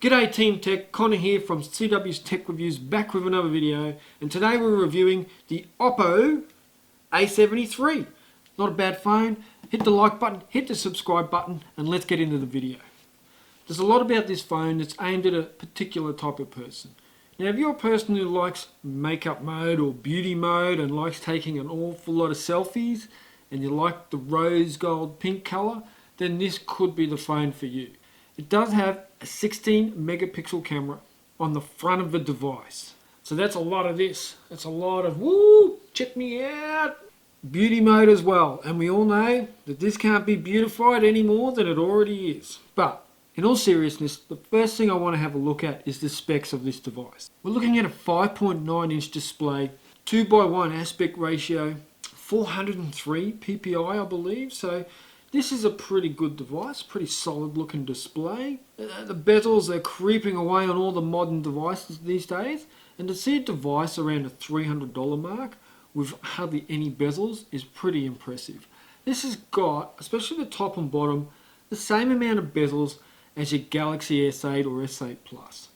G'day Team Tech, Connor here from CW's Tech Reviews, back with another video, and today we're reviewing the Oppo A73. Not a bad phone. Hit the like button, hit the subscribe button, and let's get into the video. There's a lot about this phone that's aimed at a particular type of person. Now if you're a person who likes makeup mode or beauty mode and likes taking an awful lot of selfies, and you like the rose gold pink colour, then this could be the phone for you. It does have a 16 megapixel camera on the front of the device. So that's a lot of this. That's a lot of, woo, check me out. Beauty mode as well. And we all know that this can't be beautified any more than it already is. But in all seriousness, the first thing I want to have a look at is the specs of this device. We're looking at a 5.9 inch display, 2:1 aspect ratio, 403 ppi I believe. So this is a pretty good device, pretty solid looking display. The bezels are creeping away on all the modern devices these days, and to see a device around the $300 mark with hardly any bezels is pretty impressive. This has got, especially the top and bottom, the same amount of bezels as your Galaxy S8 or S8 Plus.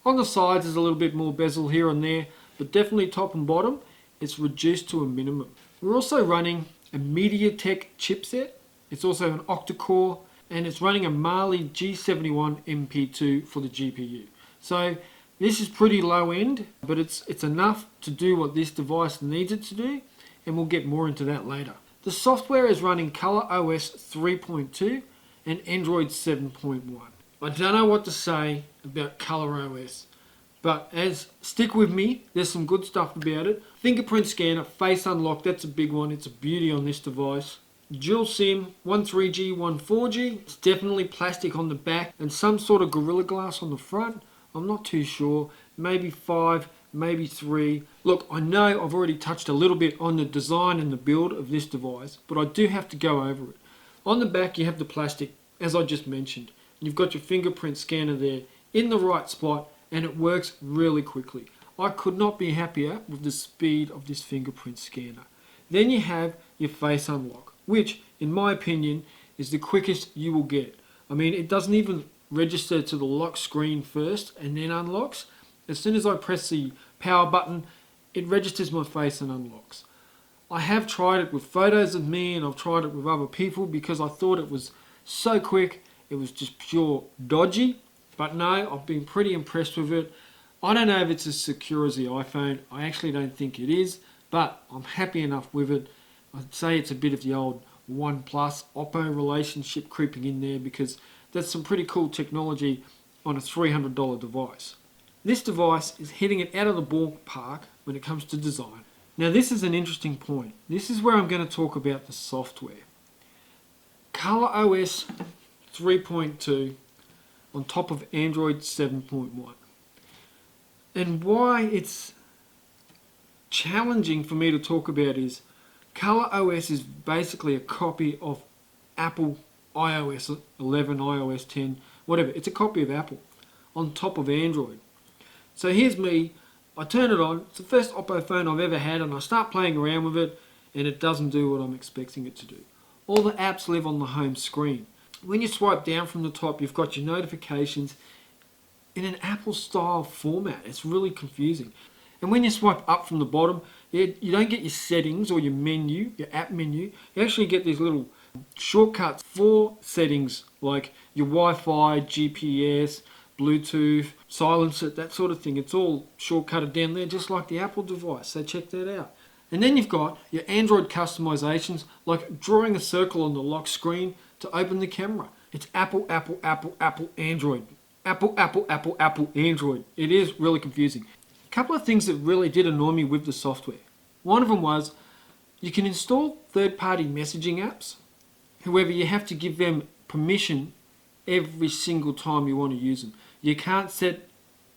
On the sides there's a little bit more bezel here and there, but definitely top and bottom it's reduced to a minimum. We're also running a MediaTek chipset. It's also an octa-core, and it's running a Mali G71 MP2 for the GPU. So this is pretty low end, but it's enough to do what this device needs it to do, and we'll get more into that later. The software is running ColorOS 3.2 and Android 7.1. I don't know what to say about ColorOS, but stick with me, there's some good stuff about it. Fingerprint Scanner, face unlock, that's a big one. It's a beauty on this device. Dual SIM, one 3G, one 4G. It's definitely plastic on the back and some sort of Gorilla Glass on the front. I'm not too sure. Maybe 5, maybe 3. Look, I know I've already touched a little bit on the design and the build of this device, but I do have to go over it. On the back you have the plastic, as I just mentioned. You've got your fingerprint scanner there in the right spot, and it works really quickly. I could not be happier with the speed of this fingerprint scanner. Then you have your face unlock, which in my opinion is the quickest you will get. I mean, it doesn't even register to the lock screen first and then unlocks. As soon as I press the power button, it registers my face and unlocks. I have tried it with photos of me and I've tried it with other people because I thought it was so quick, it was just pure dodgy. But no, I've been pretty impressed with it. I don't know if it's as secure as the iPhone. I actually don't think it is, but I'm happy enough with it. I'd say it's a bit of the old OnePlus Oppo relationship creeping in there, because that's some pretty cool technology on a $300 device. This device is hitting it out of the ballpark when it comes to design. Now this is an interesting point. This is where I'm going to talk about the software. ColorOS 3.2 on top of Android 7.1. And why it's challenging for me to talk about is ColorOS is basically a copy of Apple iOS 11, iOS 10, whatever. It's a copy of Apple on top of Android. So here's me, I turn it on, it's the first Oppo phone I've ever had, and I start playing around with it and it doesn't do what I'm expecting it to do. All the apps live on the home screen. When you swipe down from the top, you've got your notifications in an Apple style format. It's really confusing. And when you swipe up from the bottom, you don't get your settings or your menu, your app menu. You actually get these little shortcuts for settings like your Wi-Fi, GPS, Bluetooth, silencer, that sort of thing. It's all shortcutted down there just like the Apple device, so check that out. And then you've got your Android customizations like drawing a circle on the lock screen to open the camera. It's Apple, Apple, Apple, Apple, Android. Apple, Apple, Apple, Apple, Android. It is really confusing. A couple of things that really did annoy me with the software. One of them was you can install third-party messaging apps. However, you have to give them permission every single time you want to use them. You can't set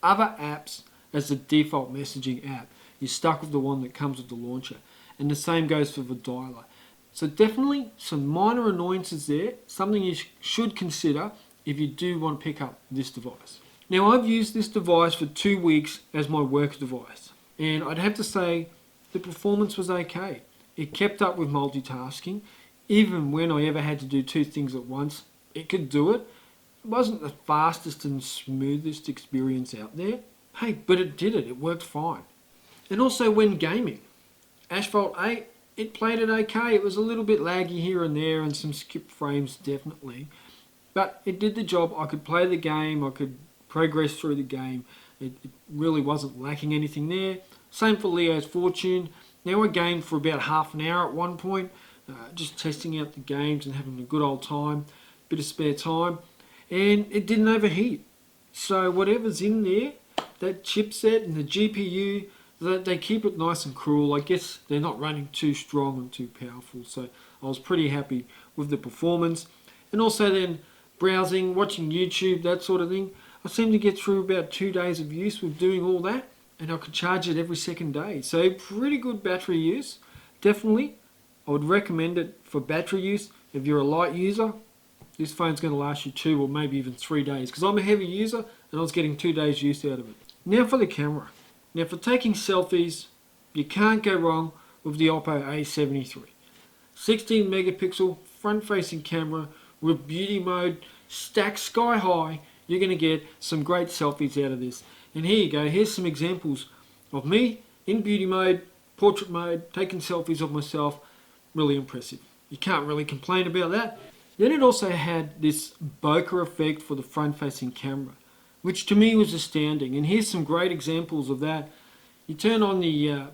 other apps as the default messaging app. You're stuck with the one that comes with the launcher. And the same goes for the dialer. So definitely some minor annoyances there, something you should consider if you do want to pick up this device. Now I've used this device for 2 weeks as my work device, and I'd have to say the performance was okay. It kept up with multitasking. Even when I ever had to do 2 things at once, it could do it. wasn't the fastest and smoothest experience out there. Hey, but it did it. It worked fine. And also when gaming, Asphalt 8, it played it okay. It was a little bit laggy here and there and some skip frames definitely. But it did the job. I could play the game. I could progress through the game. It really wasn't lacking anything there. Same for Leo's Fortune. Now I gamed for about half an hour at one point, just testing out the games and having a good old time, bit of spare time, and it didn't overheat. So whatever's in there, that chipset and the GPU, they keep it nice and cool. I guess they're not running too strong and too powerful, so I was pretty happy with the performance. And also then browsing, watching YouTube, that sort of thing. I seem to get through about 2 days of use with doing all that, and I could charge it every second day. So pretty good battery use. Definitely, I would recommend it for battery use. If you're a light user, this phone's going to last you 2 or maybe even 3 days, because I'm a heavy user and I was getting 2 days use out of it. Now for the camera. Now for taking selfies, you can't go wrong with the Oppo A73. 16 megapixel front-facing camera with beauty mode stacked sky high. You're going to get some great selfies out of this. And here you go, here's some examples of me in beauty mode, portrait mode, taking selfies of myself. Really impressive. You can't really complain about that. Then it also had this bokeh effect for the front-facing camera, which to me was astounding. And here's some great examples of that. You turn on the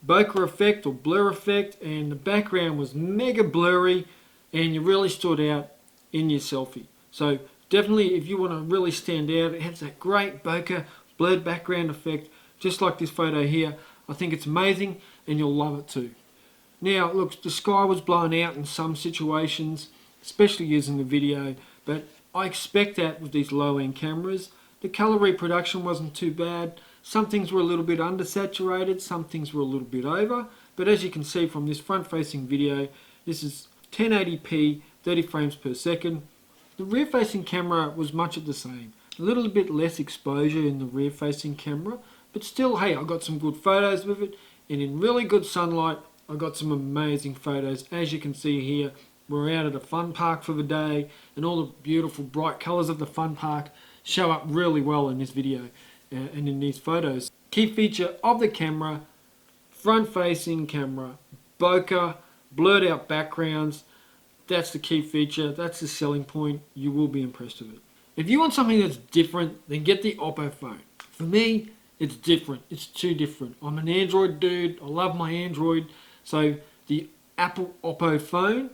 bokeh effect or blur effect, and the background was mega blurry, and you really stood out in your selfie. So definitely, if you want to really stand out, it has that great bokeh blurred background effect, just like this photo here. I think it's amazing, and you'll love it too. Now, look, the sky was blown out in some situations, especially using the video, but I expect that with these low-end cameras. The color reproduction wasn't too bad. Some things were a little bit undersaturated, some things were a little bit over, but as you can see from this front-facing video, this is 1080p, 30 frames per second. The rear-facing camera was much of the same. A little bit less exposure in the rear-facing camera, but still, hey, I got some good photos with it, and in really good sunlight, I got some amazing photos. As you can see here, we're out at a fun park for the day, and all the beautiful bright colours of the fun park show up really well in this video and in these photos. Key feature of the camera, front-facing camera, bokeh, blurred out backgrounds. That's the key feature, that's the selling point. You will be impressed with it. If you want something that's different, then get the Oppo phone. For me, it's different. It's too different. I'm an Android dude. I love my Android. So the Apple Oppo phone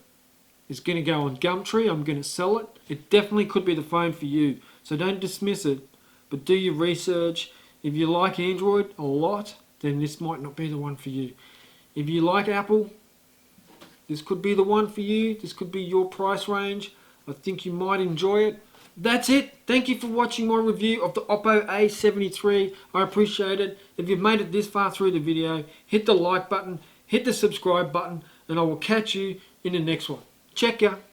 is going to go on Gumtree. I'm going to sell it. It definitely could be the phone for you. So don't dismiss it, but do your research. If you like Android a lot, then this might not be the one for you. If you like Apple, this could be the one for you. This could be your price range. I think you might enjoy it. That's it. Thank you for watching my review of the Oppo A73. I appreciate it. If you've made it this far through the video, hit the like button, hit the subscribe button, and I will catch you in the next one. Check ya.